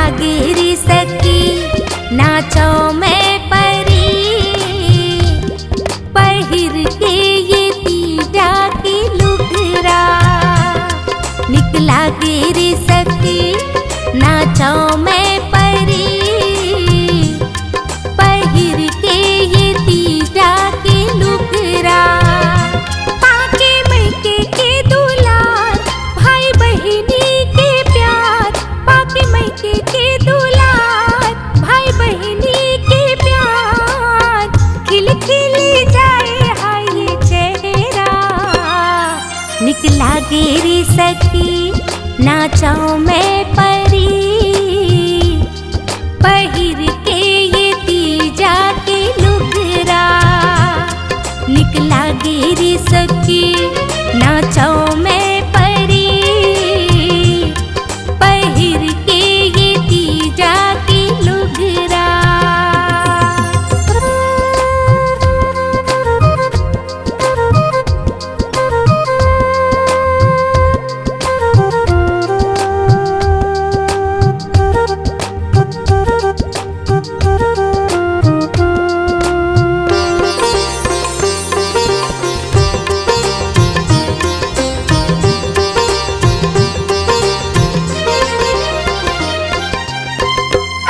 लागे रे सखी नाचो मैं परी, पहिर के ये तीजा की लुगरा। निक लागे रे सखी नाचो मैं परी, पहिर के ये तीजा की लुगरा। पाके मैके के दुलार भाई बहिनी के प्यार, पाके मैके के दुलार भाई बहिनी के प्यार। खिल खिल जाए हाय ये चेहरा, निक लागे रे सखी नाचो मैं परी, पहिर के ये तीजा के लुगरा। निक लागे रे सखी नाचो मैं परी, पहिर के ये तीजा के लुगरा।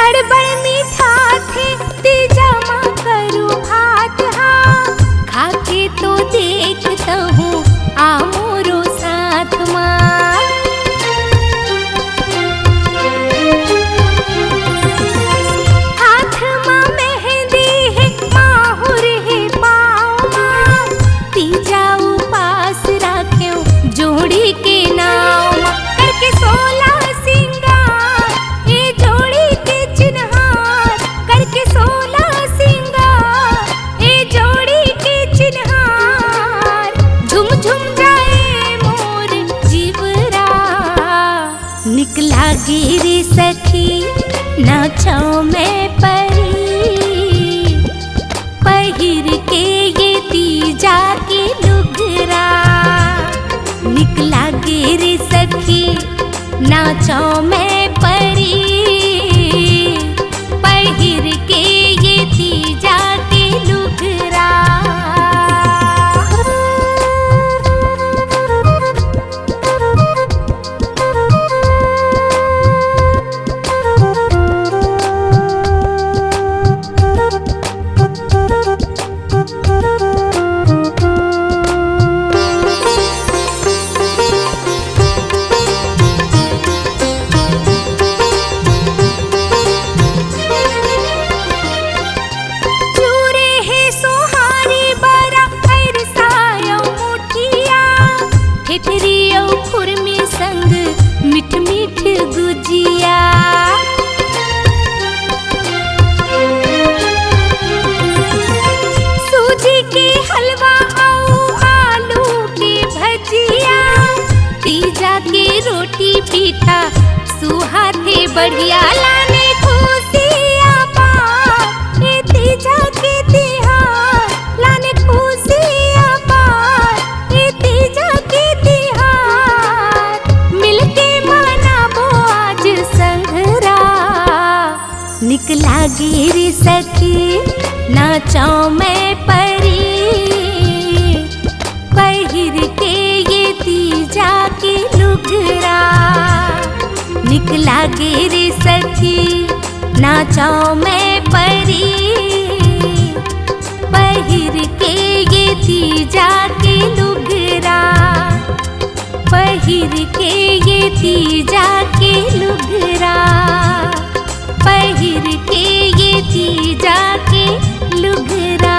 अड़बड़ मीठा थे तीजा माँ करू भात हा, खाके तो देखता हूँ आ मोरो साथ माँ। हाथ माँ मेहंदी है माहुर है पाँव माँ, तीजा उपास राख्यो जोड़ी के नाव माँ। करके 16 सिंगार ये जोड़ी के चिन्हार, करके 16 सिंगार ये जोड़ी के चिन्हार। झुम झुम जाए मोर जीवरा, निक लागे रे सखी नाचो मैं परी, पहिर के ये तीजा के लुगरा। निक लागे रे सखी नाचो मैं परी, पहिर के ये तीजा के लुगरा। चूरे है सोहारी बरा सायो मुठिया, ठेठरियो खुरमी संग मिठ मिठ गुजिया। सूजी के हलवा और आलू के भजिया, तीजा के रोटी पीठा सुहाथे बढ़िया। लाने खुशिया पार ये तीजा के तिहार, लाने खुशिया पार ये तीजा के तिहार। मिलके मनाबो आज संघरा, निक लागे रे सखी नाचो मैं परी, पहिर के ये तीजा के लुगरा। निक लागे रे सखी नाचो मैं परी, पहिर के ये तीजा के लुगरा। पहिर के ये तीजा के लुगरा, पहिर के ये तीजा के लुगरा।